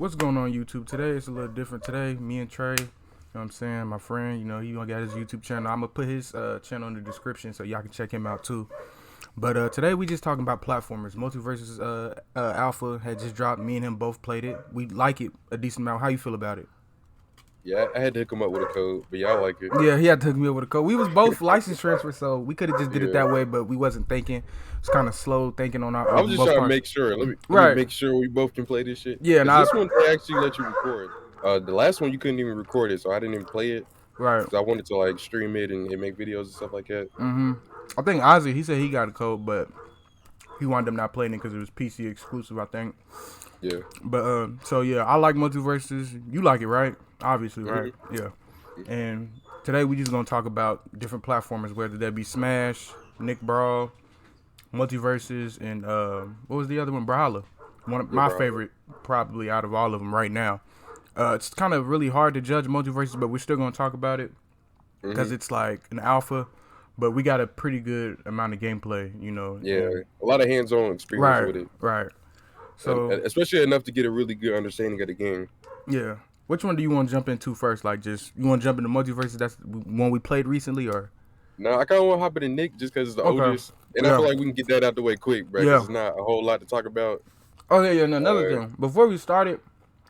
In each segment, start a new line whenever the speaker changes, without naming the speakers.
What's going on YouTube today? It's a little different today. Me and Trey, you know what I'm saying, my friend, he gonna get his YouTube channel. I'm gonna put his channel in the description so y'all can check him out too. But today we just talking about platformers. MultiVersus Alpha had just dropped. Me and him both played it. We like it a decent amount. How you feel about it?
Yeah, I had to hook him up with a code, but y'all like it.
Yeah, he had to hook me up with a code. We was both license transfer, so we could have just did it
Yeah.
that way, but we wasn't thinking. It's kind of slow thinking on our
I was just
both
trying to
parts.
make sure. Let me
Right.
make sure we both can play this shit.
Yeah,
'Cause this one they actually let you record. The last one you couldn't even record it, so I didn't even play it.
Right.
Because I wanted to like stream it and make videos and stuff like that.
I think Ozzy, he said he got a code, but he wound up not playing it because it was PC exclusive, I think.
Yeah.
But so yeah, I like MultiVersus. You like it, right? Obviously, right? Yeah. And today we just gonna talk about different platformers, whether that be Smash, Nick Brawl, MultiVersus, and what was the other one? Brawlhalla. One of my favorite, probably out of all of them right now. It's kind of really hard to judge MultiVersus, but we're still gonna talk about it because it's like an alpha. But we got a pretty good amount of gameplay,
Yeah, a lot of hands-on experience with it.
Right. So,
and especially enough to get a really good understanding of the game.
Yeah. Which one do you want to jump into first? Like, just you want to jump into MultiVersus? That's one we played recently, or?
No, I kind of want to hop into Nick just because it's the oldest, and I feel like we can get that out the way quick, bro. Yeah. It's not a whole lot to talk about.
Oh yeah. And another thing, before we started,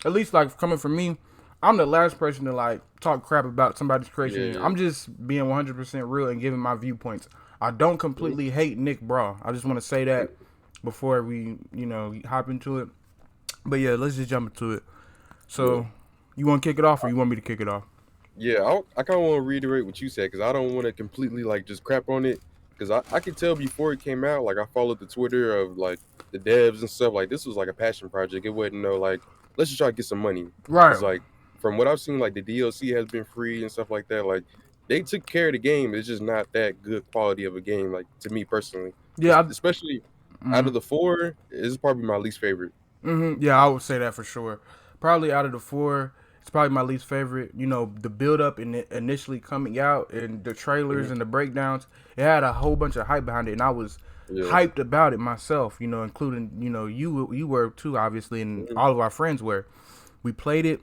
at least like coming from me, I'm the last person to like talk crap about somebody's creation. Yeah. I'm just being 100% real and giving my viewpoints. I don't completely hate Nick Brawl. I just want to say that before we, hop into it. But yeah, let's just jump into it. So, you want to kick it off, or you want me to kick it off?
Yeah, I kind of want to reiterate what you said because I don't want to completely like just crap on it because I could tell before it came out, like I followed the Twitter of like the devs and stuff. Like this was like a passion project. It wasn't like let's just try to get some money.
Right.
It's like from what I've seen, like the DLC has been free and stuff like that. Like they took care of the game. It's just not that good quality of a game. Like to me personally.
Yeah.
Especially out of the four, this is probably my least favorite.
Yeah, I would say that for sure. Probably out of the four, it's probably my least favorite. The build up and initially coming out and the trailers and the breakdowns, it had a whole bunch of hype behind it, and I was hyped about it myself. Including you were too, obviously, and all of our friends were. We played it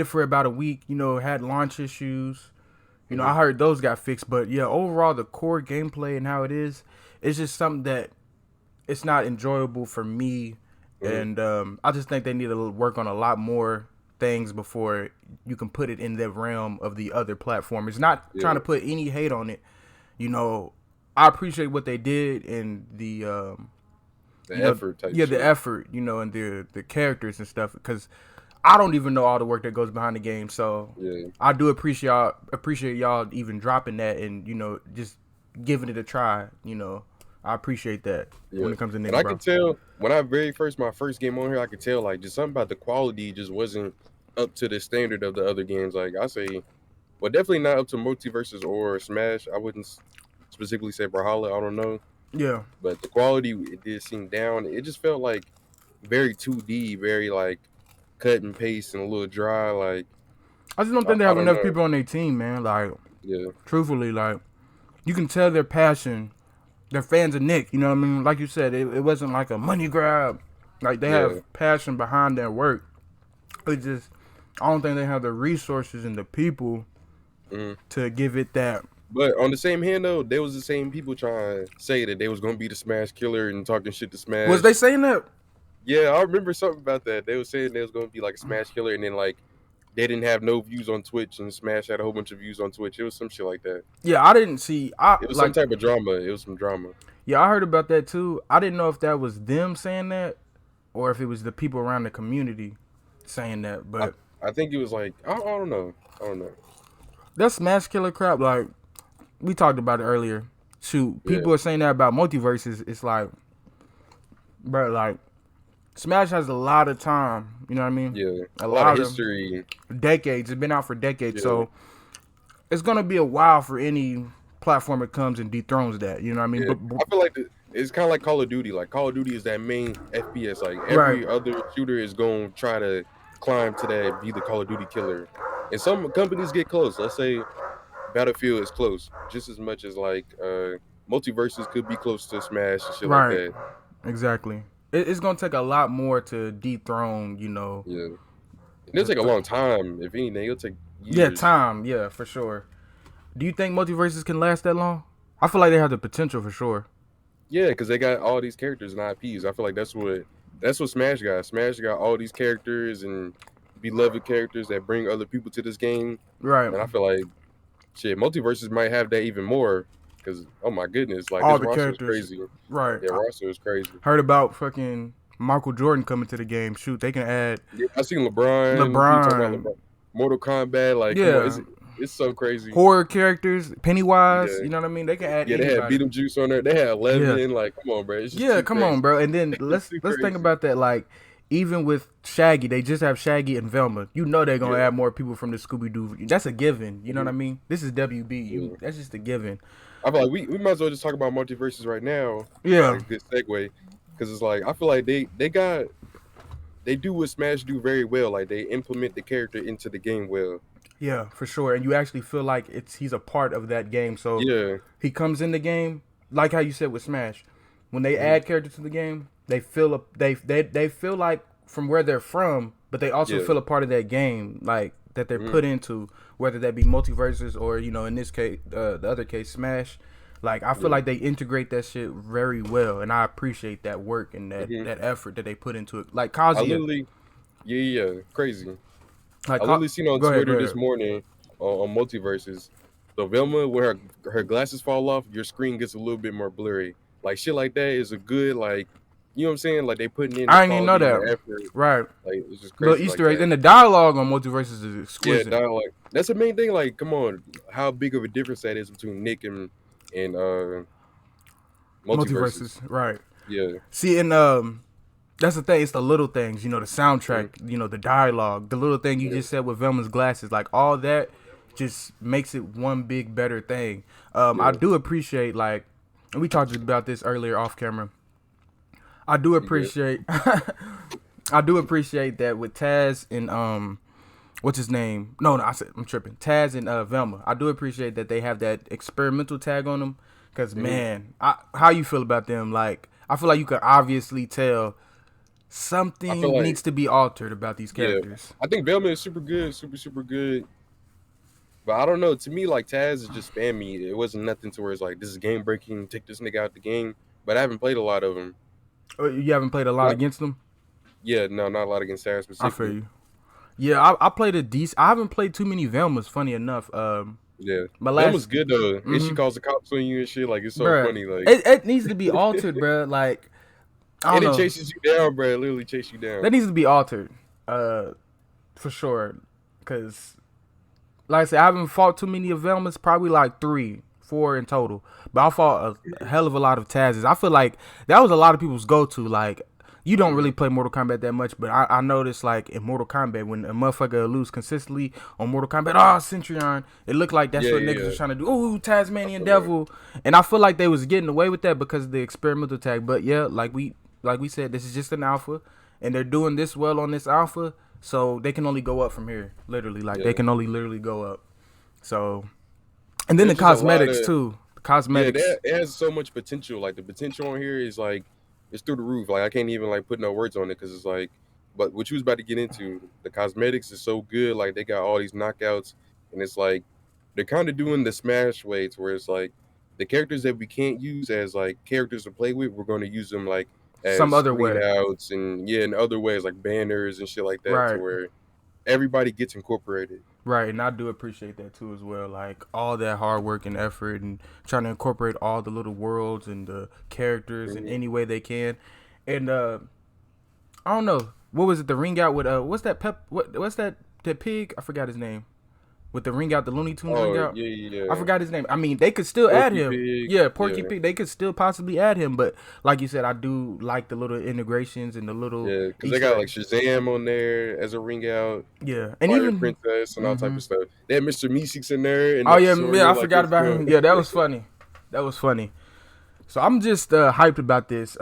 for about a week. Had launch issues. I heard those got fixed, but yeah, overall the core gameplay and how it is, it's just something that it's not enjoyable for me. And I just think they need to work on a lot more things before you can put it in the realm of the other platformers. Not trying to put any hate on it. I appreciate what they did and the
effort type shit.
The effort, and the characters and stuff, because I don't even know all the work that goes behind the game. So I do appreciate y'all even dropping that and, just giving it a try, I appreciate that when it comes to Nick.
And I can tell when my first game on here, I could tell like just something about the quality just wasn't up to the standard of the other games. Like I say, well, definitely not up to MultiVersus or Smash. I wouldn't specifically say Brawlhalla. I don't know.
Yeah.
But the quality, it did seem down. It just felt like very 2D, very like cut and paste and a little dry. Like
I just don't think they have enough people on their team, man. Like truthfully, like you can tell their passion. They're fans of Nick, you know what I mean? Like you said, it wasn't like a money grab. Like, they have passion behind their work. It just, I don't think they have the resources and the people to give it that.
But on the same hand, though, there was the same people trying to say that they was going to be the Smash killer and talking shit to Smash.
Was they saying that?
Yeah, I remember something about that. They were saying they was going to be like a Smash killer, and then, like, they didn't have no views on Twitch, and Smash had a whole bunch of views on Twitch. It was some shit like that.
Yeah, I didn't see.
It was some type of drama. It was some drama.
Yeah, I heard about that too. I didn't know if that was them saying that, or if it was the people around the community saying that. But
I think it was like I don't know.
That Smash killer crap, like we talked about it earlier. Shoot, people are saying that about MultiVersus. It's like, bro, like Smash has a lot of time. You know what I mean?
Yeah, a lot of history.
Decades. It's been out for decades, so it's gonna be a while for any platform that comes and dethrones that. You know what I mean?
Yeah. I feel like it's kind of like Call of Duty. Like Call of Duty is that main FPS. Like every other shooter is gonna try to climb to that, be the Call of Duty killer. And some companies get close. Let's say Battlefield is close, just as much as like MultiVersus could be close to Smash and shit like that.
Exactly. It's gonna take a lot more to dethrone, you know.
Yeah, it'll take a long time. If anything, it'll take
Yeah,
years.
time. Yeah, for sure. Do you think MultiVersus can last that long? I feel like they have the potential for sure.
Yeah, because they got all these characters and IPs. I feel like that's what Smash got. Smash got all these characters and beloved characters that bring other people to this game.
Right.
And I feel like shit, MultiVersus might have that even more. Because oh my goodness, like
All
this
the
roster is
characters.
crazy.
Right.
Yeah,
I
roster is crazy.
heard about fucking Michael Jordan coming to the game. Shoot, they can add
Yeah, I seen LeBron. People talking about
LeBron.
LeBron. Mortal Kombat. Like, come on,
Yeah.
it's so crazy.
Horror characters, Pennywise.
Yeah,
You know what I mean? They can add
yeah. They had
anybody.
Beetlejuice on there. They had
Yeah.
11. Like, come on, bro. It's just
Yeah,
too
come on,
crazy.
bro. And then
It's
let's
too
think
crazy.
about that. Like, even with Shaggy, they just have Shaggy and Velma. You know they're gonna
Yeah.
add more people from the Scooby Doo. That's a given. You know what I mean? This is WB.
Yeah.
That's just a given.
I feel like we might as well just talk about MultiVersus right now.
Yeah.
Like a good segue, because it's like I feel like they do what Smash do very well. Like they implement the character into the game well.
Yeah, for sure. And you actually feel like he's a part of that game. So
Yeah,
he comes in the game, like how you said with Smash. When they add characters to the game, they feel they feel like from where they're from, but they also
Yeah.
feel a part of that game, like that they're put into, whether that be MultiVersus or in this case, the other case, Smash. Like I feel like they integrate that shit very well, and I appreciate that work and that effort that they put into it. Like
I
Kazuya,
literally, yeah, crazy.
like
I literally seen on
go ahead,
Twitter
go
this
ahead.
morning on MultiVersus. So Velma, where her glasses fall off, your screen gets a little bit more blurry. Like shit like that is a good like, you know what I'm saying? Like they putting in the
I didn't even know
quality and the
that.
effort.
Right,
Like it's just
little
crazy like
Easter eggs,
that.
and the dialogue on MultiVersus is
Yeah,
exquisite.
dialogue. That's the main thing. Like, come on, how big of a difference that is between Nick and MultiVersus.
Right.
Yeah,
See, and that's the thing. It's the little things, the soundtrack, the dialogue, the little thing you just said with Velma's glasses, like all that just makes it one big better thing. I do appreciate, like, and we talked about this earlier off camera. I do appreciate, I do appreciate that with Taz and what's his name? No, I'm tripping. Taz and Velma. I do appreciate that they have that experimental tag on them, because man, how you feel about them? Like, I feel like you can obviously tell something
like,
needs to be altered about these characters.
I think Velma is super good, super good. But I don't know. To me, like Taz is just spammy. It wasn't nothing to where it's like this is game breaking. Take this nigga out the game. But I haven't played a lot of them.
Oh, you haven't played a lot against them?
Yeah, no, not a lot against Taz specifically.
I feel you. Yeah, I played a decent. I haven't played too many Velmas. Funny enough.
Yeah,
last
Velma's good though. And she calls the cops on you and shit. Like it's so
bruh,
funny. Like
it needs to be altered, bro. Like I don't
and
know.
it chases you down, bro. It literally chase you down.
That needs to be altered, for sure. Cause, like I said, I haven't fought too many of Velmas. Probably like 3, 4 in total. But I fought a hell of a lot of Taz's. I feel like that was a lot of people's go-to. Like, you don't really play Mortal Kombat that much, but I noticed, like, in Mortal Kombat, when a motherfucker lose consistently on Mortal Kombat, Centurion, it looked like that's what niggas was trying to do. Ooh, Tasmanian Devil. And I feel like they was getting away with that because of the experimental tag. But yeah, like we said, this is just an alpha, and they're doing this well on this alpha, so they can only go up from here. Literally, like they can only literally go up. So, and then
There's
the
just a lot
cosmetics too. The cosmetics.
Yeah, it has so much potential. Like the potential on here is like it's through the roof. Like I can't even like put no words on it because it's like. But what you was about to get into, the cosmetics is so good. Like they got all these knockouts, and it's like they're kind of doing the Smash way, to where it's like the characters that we can't use as like characters to play with, we're going to use them like as
some other way
outs and in other ways like banners and shit like that,
right.
to where everybody gets incorporated.
Right, and I do appreciate that too as well. Like all that hard work and effort and trying to incorporate all the little worlds and the characters in any way they can. And I don't know, what was it? The ring out with what's that what's that pig? I forgot his name. With the ring out, the Looney Tunes ring out.
Yeah.
I forgot his name. I mean, they could still add him.
Pig.
Yeah, Porky Pig. They could still possibly add him, but like you said, I do like the little integrations and the little
because they got like Shazam on there as a ring out.
Yeah, and
Fire
even
Princess and all type of stuff. They had Mr. Meeseeks in there. And
I forgot about him. Yeah, that was funny. That was funny. So I'm just hyped about this.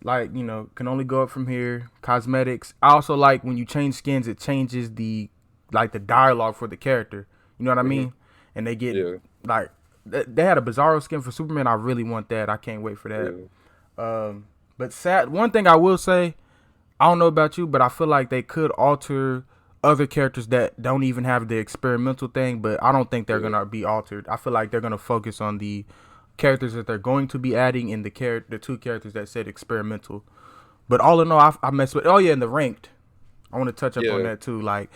Like, can only go up from here. Cosmetics. I also like when you change skins, it changes the dialogue for the character. You know what I mean? And they get like they had a Bizarro skin for Superman. I really want that. I can't wait for that. But one thing I will say, I don't know about you, but I feel like they could alter other characters that don't even have the experimental thing, but I don't think they're going to be altered. I feel like they're going to focus on the characters that they're going to be adding and the two characters that said experimental. But all in all, I mess with, and the ranked. I want to touch up on that too. Like,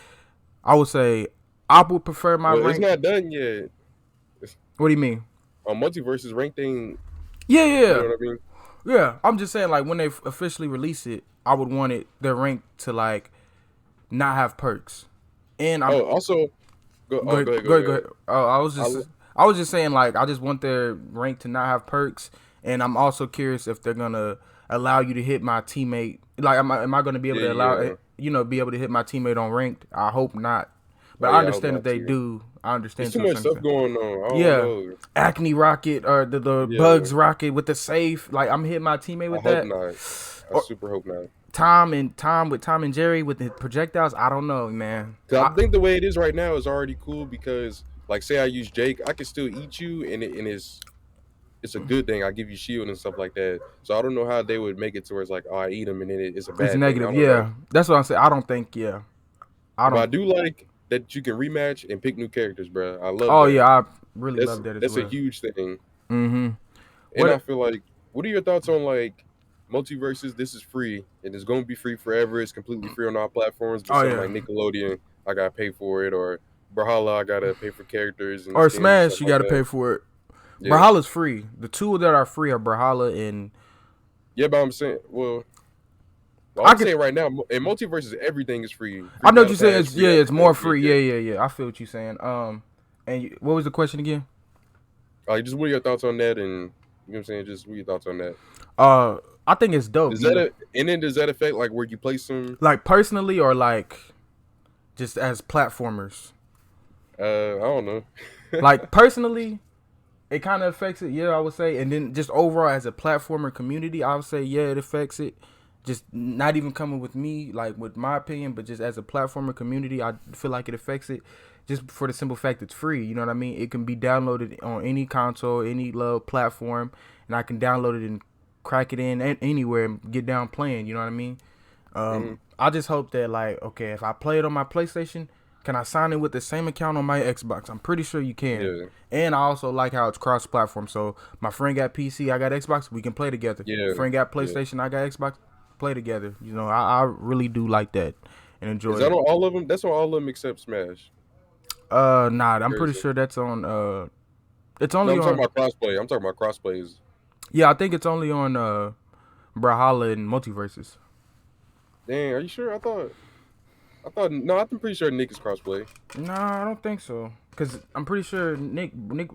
I would say I would prefer my ranked.
It's not done yet.
What do you mean?
MultiVersus ranked thing.
Yeah.
You know what I mean?
Yeah, I'm just saying, like, when they officially release it, I would want their rank to, like, not have perks. And
go ahead.
Oh, I was just saying, like, I just want their rank to not have perks, and I'm also curious if they're gonna allow you to hit my teammate. Like, am I gonna be able to allow be able to hit my teammate on ranked? I hope not, but I understand if they do. I understand.
There's too much stuff going on. I don't know.
Acne rocket or the bugs rocket with the safe. Like, I'm hitting my teammate with that.
I super hope not.
Tom and Jerry with the projectiles. I don't know, man.
I think the way it is right now is already cool because, like, say I use Jake, I can still eat you, and it's a good thing. I give you shield and stuff like that. So I don't know how they would make it to where it's like, I eat them, and then it's a bad. It's
negative. Yeah, that's what I'm saying. I don't think. Yeah,
But I do like that you can rematch and pick new characters, bro. I love that.
Oh, yeah, I really love that as well.
That's a huge thing.
Mm-hmm.
And I feel like, what are your thoughts on, like, MultiVersus? This is free, and it's going to be free forever. It's completely free on all platforms. But like Nickelodeon, I got to pay for it. Or Brawlhalla, I got to pay for characters. And
or Smash, you got to pay for it. Yeah. Brawlhalla's free. The two that are free are Brawlhalla and...
Yeah, but I'm saying, I'm saying right now, in MultiVersus, everything is free.
I know what you're saying. It's more free. Yeah. I feel what you're saying. And what was the question again?
Just what are your thoughts on that? And you know what I'm saying? Just what are your thoughts on that?
I think it's dope.
And then does that affect like where you place them?
Like personally, or like just as platformers?
I don't know.
Like personally, it kind of affects it. Yeah, I would say. And then just overall as a platformer community, I would say it affects it. Just not even coming with me, like with my opinion, but just as a platformer community, I feel like it affects it just for the simple fact it's free. You know what I mean? It can be downloaded on any console, any little platform, and I can download it and crack it in anywhere and get down playing. You know what I mean? I just hope that, like, okay, if I play it on my PlayStation, can I sign in with the same account on my Xbox? I'm pretty sure you can. Yeah. And I also like how it's cross-platform. So my friend got PC, I got Xbox, we can play together. Yeah. Friend got PlayStation, I got Xbox. Play together. You know, I really do like that and enjoy it.
Is that on all of them? That's on all of them except Smash.
Nah, I'm pretty sure that's on it's only
I'm talking about crossplay. I'm talking about crossplays.
Yeah, I think it's only on Brawlhalla and MultiVersus.
Dang, are you sure? I thought no, I'm pretty sure Nick is crossplay.
Nah, I don't think so. Cause I'm pretty sure Nick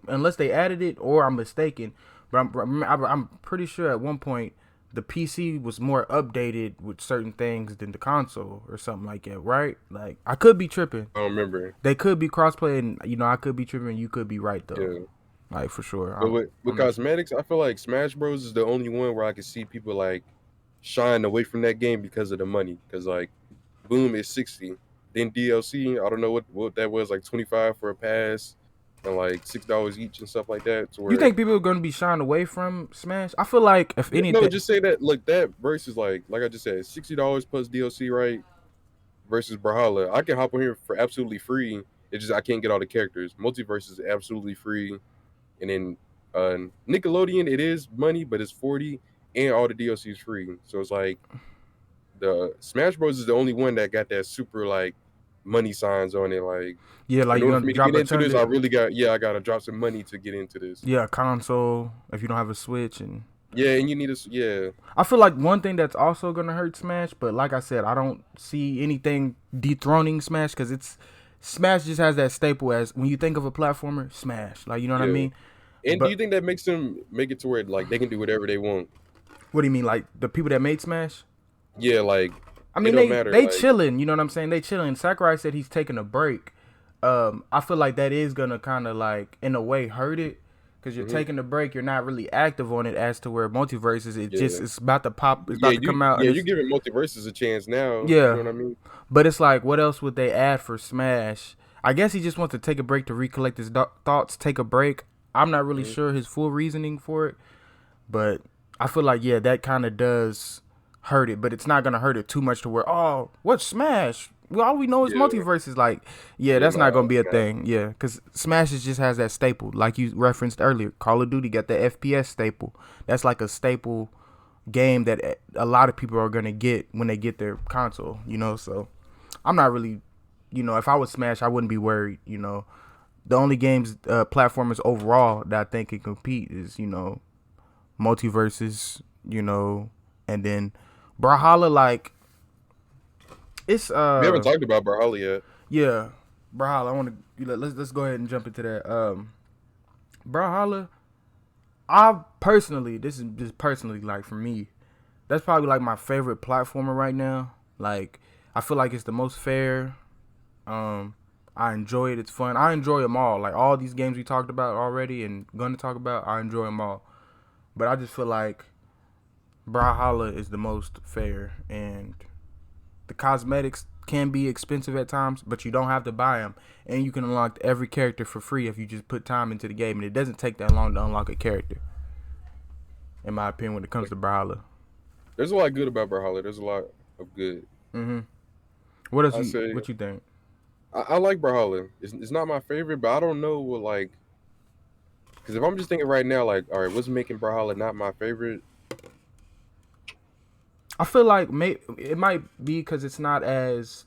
unless they added it or I'm mistaken, but I'm pretty sure at one point the PC was more updated with certain things than the console or something like that, right? Like, I could be tripping.
I don't remember.
They could be crossplay, and, you know, I could be tripping, and you could be right, though. Yeah. Like, for sure.
But with cosmetics, I feel like Smash Bros. Is the only one where I can see people, like, shine away from that game because of the money. Because, like, Boom is $60. Then DLC, I don't know what that was, like $25 for a pass. And like $6 each and stuff like that.
You think people are going to be shying away from Smash? I feel like if anything,
no, just say that like that versus like I just said, $60 plus DLC, right? Versus Brawlhalla, I can hop on here for absolutely free. It's just I can't get all the characters. MultiVersus is absolutely free, and then Nickelodeon, it is money, but it's $40, and all the DLC is free. So it's like the Smash Bros is the only one that got that super like money signs on it, like
like
in order for me to get into this, I gotta drop some money to get into this.
Yeah, console if you don't have a Switch and
you need
I feel like one thing that's also gonna hurt Smash, but like I said, I don't see anything dethroning Smash because Smash just has that staple as when you think of a platformer, Smash, like you know what I mean.
And do you think that makes them make it to where like they can do whatever they want?
What do you mean, like the people that made Smash?
Yeah, like.
I mean, they chilling, you know what I'm saying? They chilling. Sakurai said he's taking a break. I feel like that is going to kind of like, in a way, hurt it. Because you're taking a break. You're not really active on it as to where MultiVersus, it's about to pop. It's about to come out.
Yeah, you're giving MultiVersus a chance now.
Yeah.
You know what I mean?
But it's like, what else would they add for Smash? I guess he just wants to take a break to recollect his thoughts, take a break. I'm not really sure his full reasoning for it. But I feel like yeah, that kind of does hurt it, but it's not gonna hurt it too much to where what's Smash? Well, all we know is
Yeah,
multiverses. Like, yeah,
yeah,
that's not gonna
nah,
be a
nah.
thing. Yeah, because Smash just has that staple, like you referenced earlier. Call of Duty got the FPS staple. That's like a staple game that a lot of people are gonna get when they get their console. So I'm not really, if I was Smash, I wouldn't be worried. The only games platformers overall that I think can compete is multiverses, and then Brawlhalla, like it's
We haven't talked about Brawlhalla yet.
yeah, Brawlhalla. I want to let's go ahead and jump into that. Brawlhalla, I personally, this is just personally like for me, that's probably like my favorite platformer right now. Like I feel like it's the most fair. Um, I enjoy it. It's fun. I enjoy them all. Like all these games we talked about already and gonna talk about, I enjoy them all. But I just feel like Brawlhalla is the most fair, and the cosmetics can be expensive at times, but you don't have to buy them, and you can unlock every character for free if you just put time into the game, and it doesn't take that long to unlock a character, in my opinion, when it comes to Brawlhalla.
There's a lot good about Brawlhalla. There's a lot of good.
Mhm. What else
I
you
say
what you think?
I like Brawlhalla. It's not my favorite, but I don't know what like because if I'm just thinking right now, like, all right, what's making Brawlhalla not my favorite?
I feel like it might be because it's not as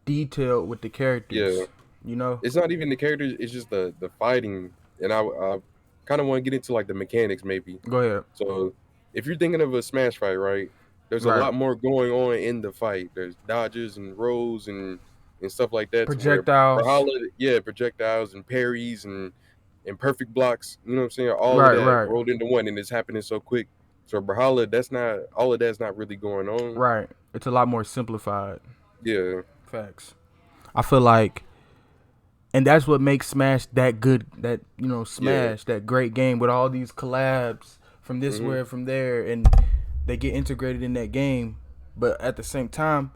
detailed with the
Yeah,
characters. You know?
it's not even the characters. It's just the fighting, and I kind of want to get into like the mechanics maybe.
Go ahead.
So if you're thinking of a Smash fight, right? There's a
Right.
lot more going on in the fight. There's dodges and rolls and stuff like that. To where
Projectiles.
Brawlhalla, yeah, projectiles and parries and perfect blocks. You know what I'm saying? All of
Right.
that
Right.
rolled into one, and it's happening so quick. So Brawlhalla, that's not all of that's not really going on.
Right. It's a lot more simplified.
Yeah,
Facts. I feel like, and that's what makes Smash that good. That
yeah,
Smash, that great game with all these collabs from this
hmm
where from there, and they get integrated in that game. But at the same time,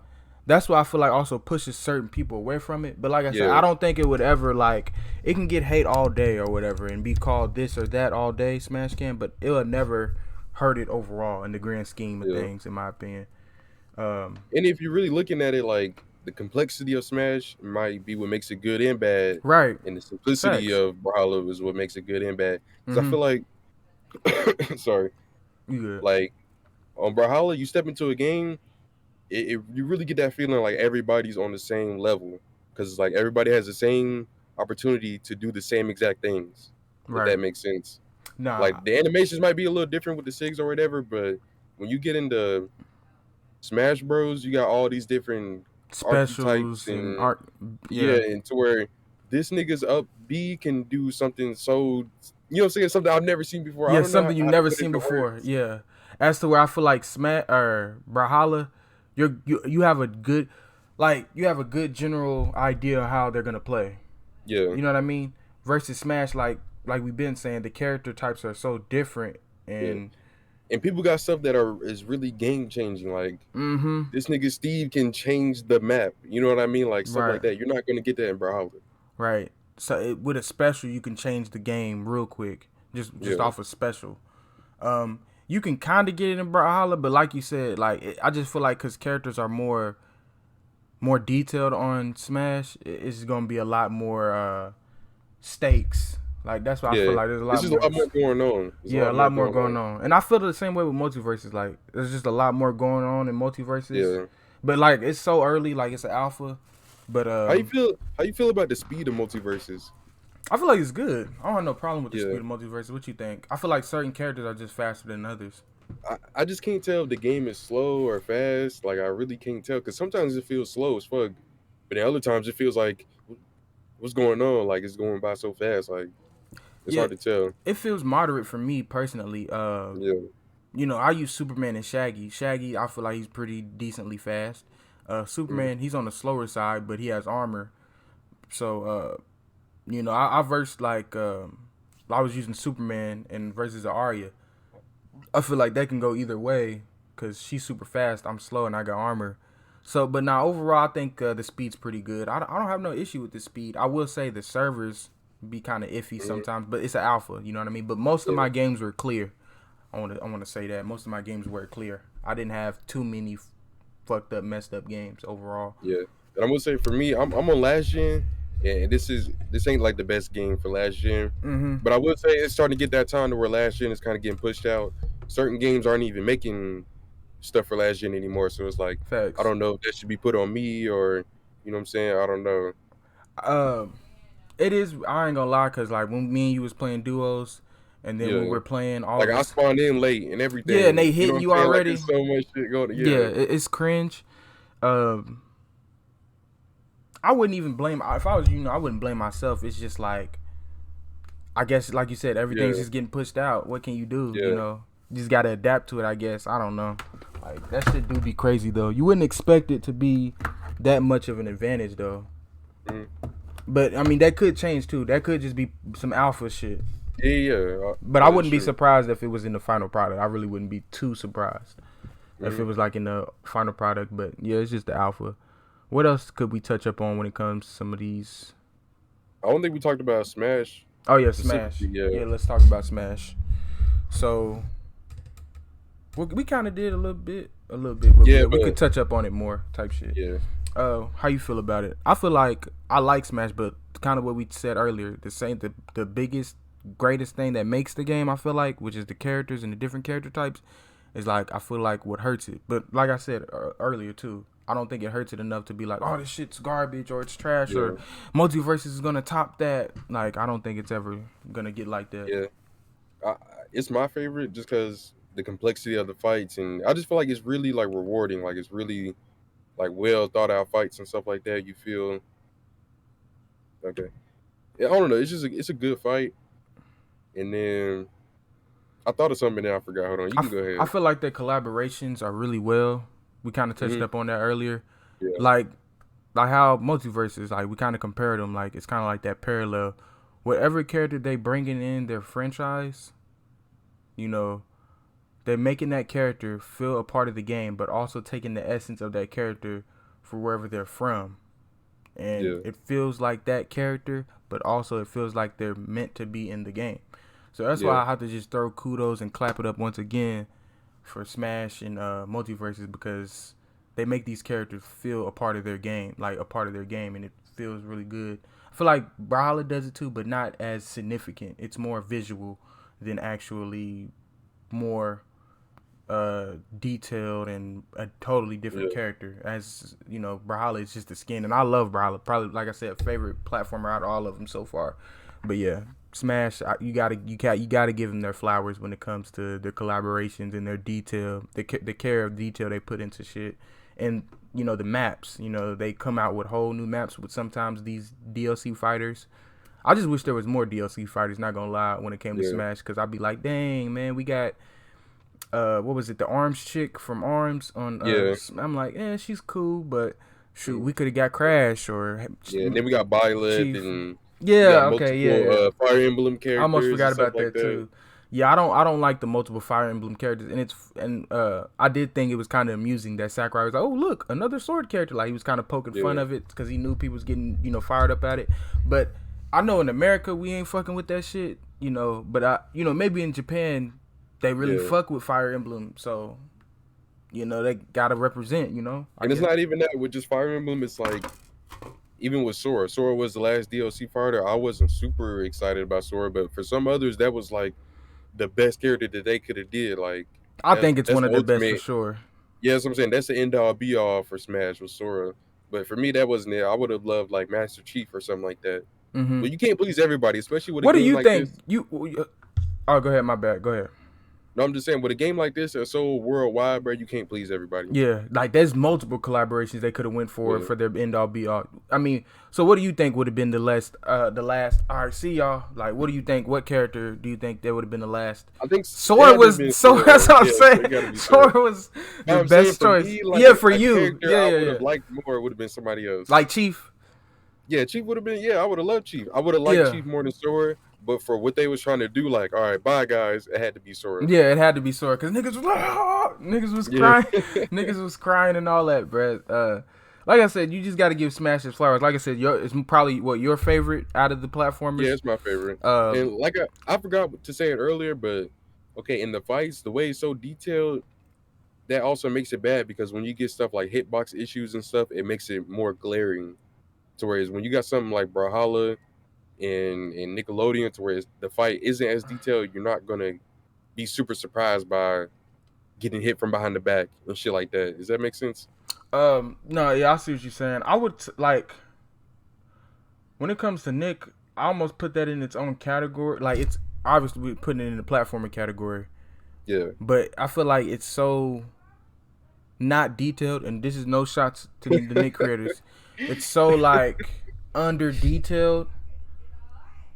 that's why I feel like also pushes certain people away from it. But like I said,
yeah,
I don't think it would ever like it can get hate all day or whatever and be called this or that all day. Smash can, but it will never hurt it overall in the grand scheme of
yeah.
things, in my opinion. Um,
And if you're really looking at it, like the complexity of Smash might be what makes it good and bad,
right.
and the simplicity
Facts.
of Brawlhalla is what makes it good and bad. Because I
Mm-hmm.
feel like, sorry,
You good?
like on Brawlhalla, you step into a game, you really get that feeling like everybody's on the same level because it's like everybody has the same opportunity to do the same exact things. If
Right.
that makes sense.
Nah.
Like the animations might be a little different with the SIGs or whatever, but when you get into Smash Bros, you got all these different archetypes
Specials and
and
art.
yeah,
Yeah.
and to where this nigga's up B can do something so you know what I'm saying, something I've never seen before. I
Yeah.
don't know
Something you
how to
never
put it
seen
into
before.
words.
Yeah. As to where I feel like Smash or Brawlhalla, you have a good, like you have a good general idea of how they're gonna play.
Yeah.
You know what I mean? Versus Smash, like we've been saying, the character types are so different,
Yeah.
and
And people got stuff that is really game changing. Like
mm-hmm.
this nigga Steve can change the map. You know what I mean? Like stuff
Right.
like that. You're not gonna get that in Brawlhalla.
Right. So with a special, you can change the game real quick, just
Yeah.
off a special. You can kind of get it in Brawlhalla, but like you said, I just feel like because characters are more detailed on Smash, it's gonna be a lot more stakes. Like that's why I feel
Yeah.
like there's a
It's
lot
just a
more.
lot more going on. There's a
Yeah,
lot
a
more
lot more
going
going
on.
on, and I feel the same way with multiverses. Like there's just a lot more going on in multiverses,
Yeah.
but like it's so early, like it's an alpha. But
How you feel about the speed of multiverses?
I feel like it's good. I don't have no problem with the
Yeah.
speed of multiverses. What you think? I feel like certain characters are just faster than others.
I just can't tell if the game is slow or fast. Like I really can't tell because sometimes it feels slow as fuck, but then other times it feels like what's going on? Like it's going by so fast. Like it's
Yeah,
hard to tell.
it feels moderate for me personally.
Yeah.
I use Superman and Shaggy. Shaggy, I feel like he's pretty decently fast.
Mhm.
Superman, he's on the slower side, but he has armor. So, I versed like I was using Superman and versus Arya. I feel like that can go either way because she's super fast. I'm slow and I got armor. So, but now overall, I think the speed's pretty good. I don't have no issue with the speed. I will say the servers be kind of iffy sometimes, but it's an alpha. You know what I mean? But most of my games were clear. I want to say that most of my games were clear. I didn't have too many fucked up, messed up games overall.
Yeah, and I'm gonna say for me, I'm on last gen, and this ain't like the best game for last gen, but I would say it's starting to get that time to where last gen is kind of getting pushed out. Certain games aren't even making stuff for last gen anymore, so it's like
Facts.
I don't know if that should be put on me or you know what I'm saying. I don't know.
It is. I ain't gonna lie, cause like when me and you was playing duos. And then when we're playing all
like
I
spawned in late and everything.
Yeah, and they hitting you already.
Like, there's so much shit going.
Yeah, it's cringe. I wouldn't even blame. If I was I wouldn't blame myself. It's just like, I guess, like you said, everything's just getting pushed out. What can you do?
Yeah.
You just gotta adapt to it. I guess. I don't know. Like that shit do be crazy though. You wouldn't expect it to be that much of an advantage though. But I mean, that could change too. That could just be some alpha shit.
Yeah.
But I wouldn't be surprised if it was in the final product. I really wouldn't be too surprised if it was like in the final product. But yeah, it's just the alpha. What else could we touch up on when it comes to some of these?
I don't think we talked about Smash.
Oh yeah, Smash. Yeah, let's talk about Smash. So we kind of did a little bit. But we could touch up on it more type shit.
Yeah.
How you feel about it? I feel like I like Smash, but kind of what we said earlier, the biggest, greatest thing that makes the game, I feel like, which is the characters and the different character types, is like I feel like what hurts it. But like I said earlier too, I don't think it hurts it enough to be like, oh, this shit's garbage or it's trash or MultiVersus is gonna top that. Like I don't think it's ever gonna get like that.
Yeah, it's my favorite just because the complexity of the fights, and I just feel like it's really like rewarding. Like it's really like well thought out fights and stuff like that. You feel okay. Yeah, I don't know. It's just it's a good fight. And then I thought of something that I forgot. Hold on, you can go ahead.
I feel like the collaborations are really well. We kind of touched up on that earlier.
Yeah.
Like how MultiVersus, like we kind of compared them. Like it's kind of like that parallel. Whatever character they bringing in their franchise, they're making that character feel a part of the game, but also taking the essence of that character for wherever they're from. And it feels like that character, but also it feels like they're meant to be in the game. So that's why I have to just throw kudos and clap it up once again for Smash and MultiVersus, because they make these characters feel a part of their game, and it feels really good. I feel like Brawlhalla does it too, but not as significant. It's more visual than actually more detailed and a totally different character. As you know, Brawlhalla is just the skin, and I love Brawlhalla. Probably, like I said, favorite platformer out of all of them so far. But yeah, Smash, you gotta give them their flowers when it comes to their collaborations and their detail, the care of detail they put into shit, and the maps. They come out with whole new maps with sometimes these DLC fighters. I just wish there was more DLC fighters. Not gonna lie, when it came to Smash, because I'd be like, dang man, we got. What was it? The Arms chick from Arms on. I'm like, she's cool, but shoot, we could have got Crash or.
And then we got Violet and. Fire Emblem characters.
I almost forgot about that too. Yeah, I don't like the multiple Fire Emblem characters, and I did think it was kind of amusing that Sakurai was like, oh look, another sword character. Like he was kind of poking fun of it because he knew people was getting fired up at it. But I know in America we ain't fucking with that shit. But maybe in Japan they really fuck with Fire Emblem, so they gotta represent. And
it's not even that with just Fire Emblem. It's like. Even with Sora. Sora was the last DLC fighter. I wasn't super excited about Sora, but for some others, that was like the best character that they could have did. Like
I think it's one of the best for sure.
Yeah, that's what I'm saying. That's the end all be all for Smash with Sora. But for me, that wasn't it. I would have loved like Master Chief or something like that. But you can't please everybody, especially with a game like this.
What do you think? Oh, go ahead. My bad. Go ahead.
No, I'm just saying, with a game like this that's so worldwide, bro, you can't please everybody.
Yeah, like there's multiple collaborations they could have went for their end all be all. I mean, so what do you think would have been the last? All right, see y'all. Like, what do you think? What character do you think that would have been the last?
I think
Sora was. So that's what I'm saying. Sora was the best choice.
Me, like,
for you.
I would have liked more. It would have been somebody else.
Like Chief.
Yeah, Chief would have been. Yeah, I would have loved Chief. I would have liked Chief more than Sora. But for what they was trying to do, like, all right, bye guys, it had to be Sora.
Yeah, it had to be Sora because niggas was like, niggas was crying, niggas was crying and all that, bruh. like I said, you just got to give Smash its flowers. Like I said, it's probably your favorite out of the
Yeah,
platformers.
it's my favorite.
Um,
And like I forgot to say it earlier, but okay, in the fights, the way it's so detailed, that also makes it bad because when you get stuff like hitbox issues and stuff, it makes it more glaring. To whereas when you got something like Brawlhalla and Nickelodeon, to where the fight isn't as detailed, you're not gonna be super surprised by getting hit from behind the back and shit like that. Does that make sense?
no, yeah, I see what you're saying. I would like when it comes to Nick, I almost put that in its own category. Like it's obviously we putting it in the platformer category,
Yeah.
but I feel like it's so not detailed, and this is no shots to the Nick creators. It's so like under detailed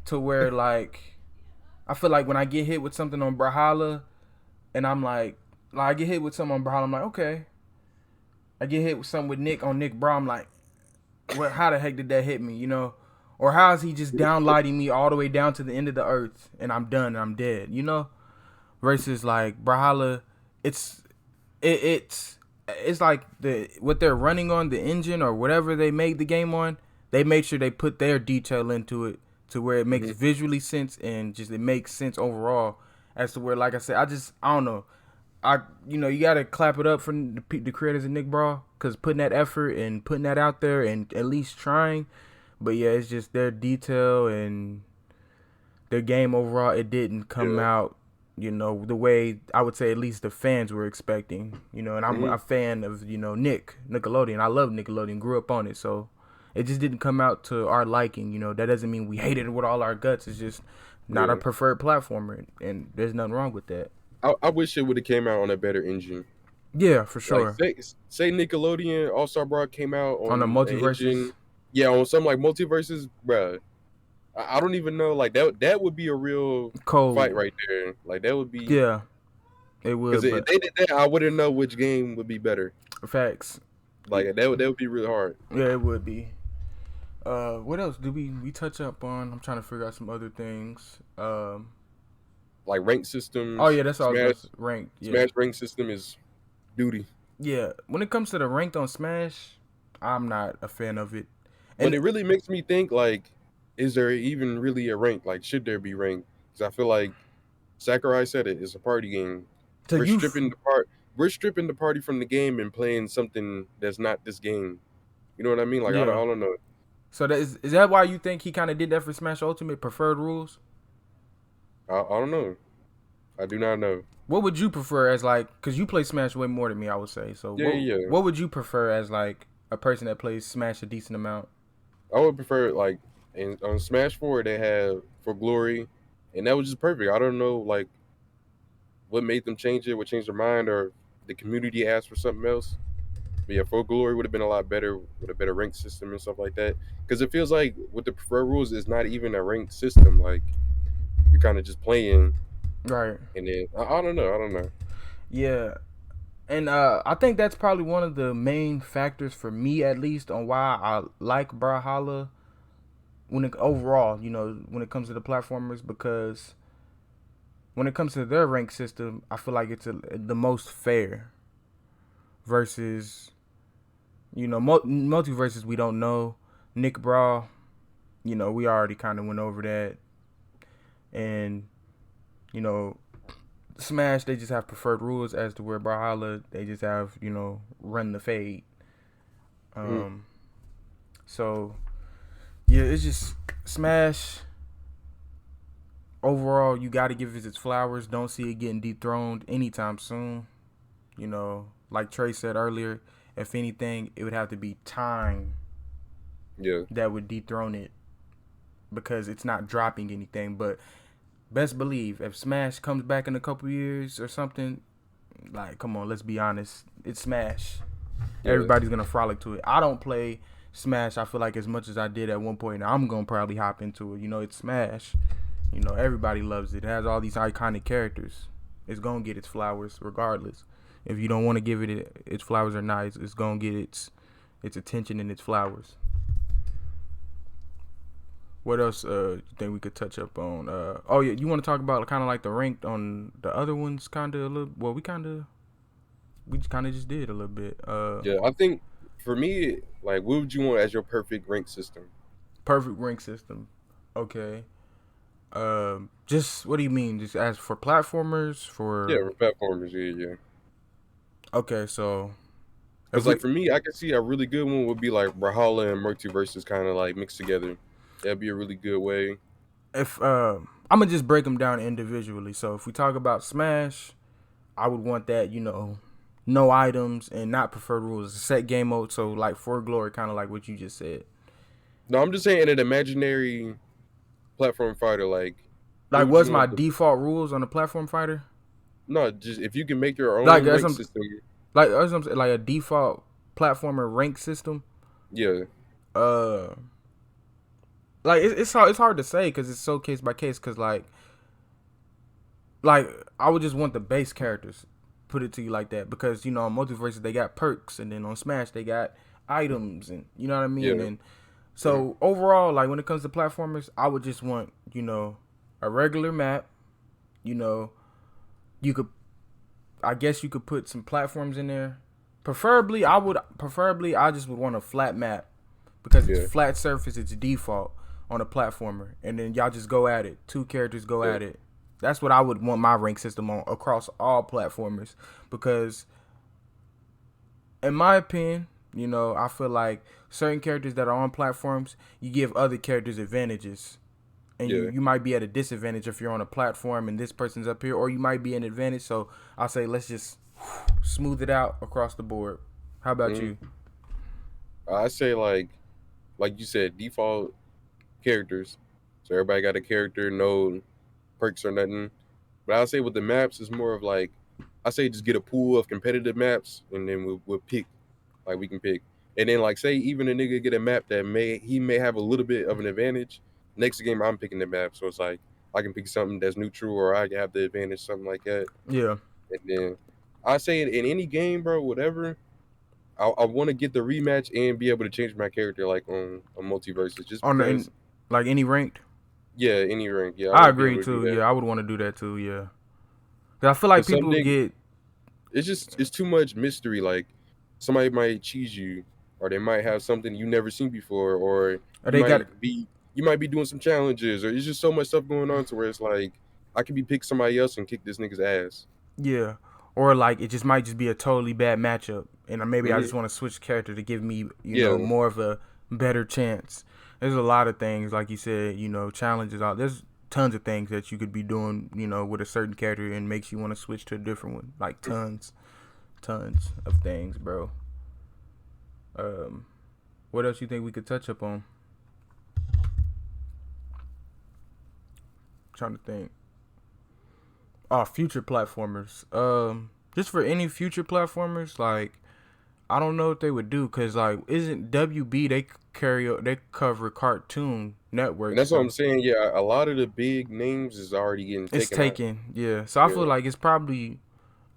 to where like I feel like when I get hit with something on Brawlhalla, and I'm like I get hit with something on Brawlhalla, I'm like okay. I get hit with something with Nick on Nick Brawl, I'm like, what? How the heck did that hit me? You know, or how is he just downlighting me all the way down to the end of the earth, and I'm done, and I'm dead? You know, versus like Brawlhalla, it's it's like what they're running on the engine or whatever they made the game on. They made sure they put their detail into it to where it makes visually sense and just it makes sense overall. As to where, like I said, I don't know. You gotta clap it up for the creators of Nick Brawl because putting that effort and putting that out there and at least trying. But yeah, it's just their detail and their game overall. It didn't come out, the way I would say at least the fans were expecting. And I'm a fan of Nickelodeon. I love Nickelodeon. Grew up on it, so it just didn't come out to our liking. That doesn't mean we hated it with all our guts. It's just not our preferred platformer, and there's nothing wrong with that.
I wish it would have came out on a better engine.
Yeah, for sure.
Like, say Nickelodeon All-Star Brawl came out on
a MultiVersus.
Engine, yeah, on something like MultiVersus, bruh. I don't even know. Like that would be a real fight right there. Like that would be.
Yeah, it would.
Because if they did that, I wouldn't know which game would be better.
Facts.
Like that would be really hard.
Yeah, it would be. What else do we touch up on? I'm trying to figure out some other things.
Like rank systems.
Oh yeah, that's all. Ranked. Yeah.
Smash rank system is duty.
Yeah, when it comes to the ranked on Smash, I'm not a fan of it.
But it really makes me think like, is there even really a rank? Like, should there be ranked? Because I feel like Sakurai said it's a party game. We're stripping the party from the game and playing something that's not this game. You know what I mean? Like I don't know.
So is that why you think he kind of did that for Smash Ultimate? Preferred rules?
I don't know. I do not know.
What would you prefer as like? Because you play Smash way more than me, I would say. So what would you prefer as like a person that plays Smash a decent amount?
I would prefer like on Smash 4 they have For Glory, and that was just perfect. I don't know like what made them change it, what changed their mind, or the community asked for something else. But yeah, For Glory would have been a lot better with a better rank system and stuff like that. Because it feels like with the preferred rules, it's not even a ranked system. Like you're kind of just playing,
right?
And then I don't know.
Yeah, and I think that's probably one of the main factors for me, at least, on why I like Brawlhalla when it comes to the platformers, because when it comes to their rank system, I feel like it's the most fair versus MultiVersus. We don't know Nick Brawl. We already kind of went over that, and Smash, they just have preferred rules, as to where Brawlhalla, they just have run the fade. So yeah, it's just Smash. Overall, you got to give it its flowers. Don't see it getting dethroned anytime soon. Like Trey said earlier, if anything, it would have to be time.
Yeah.
That would dethrone it, because it's not dropping anything. But best believe, if Smash comes back in a couple years or something, like, come on, let's be honest, it's Smash. Yeah. Everybody's gonna frolic to it. I don't play Smash, I feel like, as much as I did at one point. I'm gonna probably hop into it. It's Smash. Everybody loves it. It has all these iconic characters. It's gonna get its flowers regardless. If you don't want to give it its flowers or not, it's gonna get its attention and its flowers. What else you think we could touch up on? Oh yeah, you want to talk about kind of like the ranked on the other ones, kind of a little. Well, we kind of just did a little bit.
Yeah, I think for me, Like, what would you want as your perfect rank system?
Perfect rank system. Okay. Just what do you mean? Just as for platformers
Yeah,
for?
for platformers. Yeah.
Okay, so if
Because
we
like for me, I could see a really good one would be like Brawlhalla and MultiVersus kind of like mixed together. That'd be a really good way.
if I'm gonna just break them down individually. So if we talk about Smash, I would want that, no items and not preferred rules. A set game mode, so like for glory, kind of like what you just said.
No, I'm just saying in an imaginary platform fighter, like what
Like,
would
what's
you
my
want the
default rules on a platform fighter?
no, just if you can make your
Like
own
that's
rank
some,
system,
that's what I'm saying, like a default platformer rank system.
yeah,
Uh, like it's hard to say because it's so case by case. Because like I would just want the base characters. Put it to you like that because on MultiVersus they got perks and then on Smash they got items and you know what I mean.
yeah,
And so overall, like when it comes to platformers, I would just want a regular map. You know, you could I guess you could put some platforms in there. Preferably I just would want a flat map because it's
yeah,
flat surface. It's default on a platformer, and then y'all just go at it. Two characters go
yeah,
at it. That's what I would want my rank system on across all platformers because, in my opinion, I feel like certain characters that are on platforms, you give other characters advantages and you
yeah.
you might be at a disadvantage if you're on a platform and this person's up here, or you might be an advantage. So I'll say let's just smooth it out across the board. How about
Mm.
you?
I say like you said, default characters. So everybody got a character, no perks or nothing. But I'll say with the maps, it's more of like I say just get a pool of competitive maps, and then we'll pick like we can pick. And then like say even a nigga get a map that may have a little bit of an advantage. Next game I'm picking the map, so it's like I can pick something that's neutral or I can have the advantage, something like that.
Yeah,
And then I say in any game, bro, whatever. I want to get the rematch and be able to change my character like on a multiverses, just
on the
because.
like any ranked.
Yeah, any rank. Yeah, I
I
want to be
agree
able to do
too.
that.
Yeah, I would want to do that too. Yeah, 'cause I feel like
Cause some
people
niggas,
get
it's too much mystery. Like somebody might cheese you, or they might have something you never seen before, or
they got
you might be doing some challenges, or it's just so much stuff going on to where it's like I could be pick somebody else and kick this nigga's ass.
yeah, or like it just might just be a totally bad matchup, and maybe I
Hmm.
just want to switch character to give me
Yeah,
more of a better chance. There's a lot of things like you said, challenges out. There's tons of things that you could be doing, with a certain character and makes you want to switch to a different one. Like tons of things, bro. Um, what else you think we could touch up on? Trying to think. Oh, future platformers. Just for any future platformers, like I don't know what they would do because like isn't WB they cover Cartoon
and
Network,
that's what I'm
so
saying. Yeah, a lot of the big names is already getting
it's
taken out.
taken. Yeah, so I
Yeah.
feel like it's probably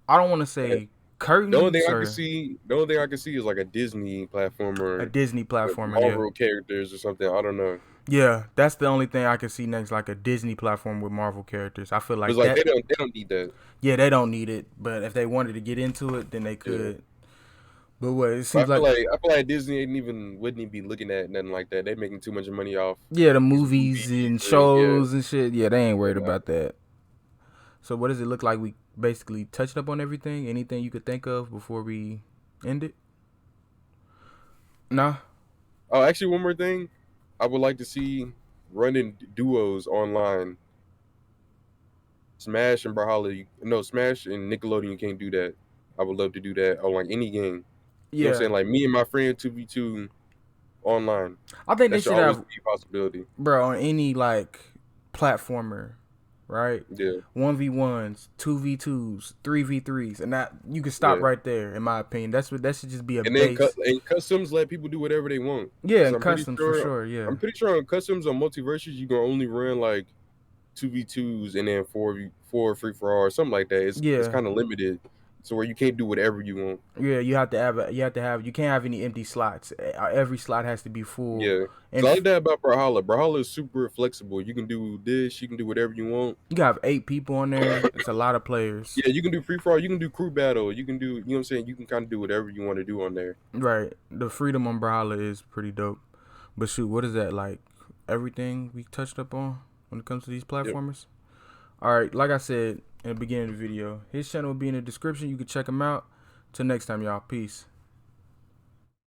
I don't want to say curtains or
The only thing I can see is like a Disney platform
a
or
Disney
with
platformer. Yeah,
Marvel characters or something. I don't know.
yeah, that's the only thing I can see next, like a Disney platform with Marvel characters. I feel
But it's
like
like
that.
they don't need that.
Yeah, they don't need it, but if they wanted to get into it, then they
Yeah.
could. But what it
But
seems like,
I feel like Disney wouldn't even be looking at nothing like that. They're making too much money off
yeah, the
these
movies
movies
and
and yeah,
shows and shit, yeah, they ain't worried
yeah.
about that. So what does it look like? We basically touched up on everything. Anything you could think of before we end it? Nah.
Oh, actually, one more thing. I would like to see running duos online. Smash and Brawlhalla. No, Smash and Nickelodeon. You can't do that. I would love to do that on like any game. You know what I'm
Yeah,
saying? Like me and my friend 2v2 online.
I think they
That should
should
always
have,
be a possibility.
bro, on any like platformer, right?
Yeah.
1v1s, 2v2s, 3v3s, and that you can stop
Yeah.
right there. In my opinion, that should just be a
And then
base.
customs let people do whatever they want.
Yeah,
Because
and customs for sure. Yeah,
I'm pretty sure on customs on multiverses you can only run like 2v2s and then 4v4 free for all or something like that. It's
yeah.
kind of limited. so where you can't do whatever you want.
Yeah, you can't have any empty slots. Every slot has to be full.
Yeah,
And
so I like that about Brawlhalla. Brawlhalla is super flexible. You can do this, you can do whatever you want.
you got 8 people on there. It's a lot of players.
Yeah, you can do free for all, you can do crew battle, you can do, you know what I'm saying, you can kind of do whatever you want to do on there.
Right. The freedom on Brawlhalla is pretty dope. But shoot, what is that like? Everything we touched up on when it comes to these platformers. Yep. All right, like I said in the beginning of the video, his channel will be in the description. You can check him out. Till next time, y'all. Peace.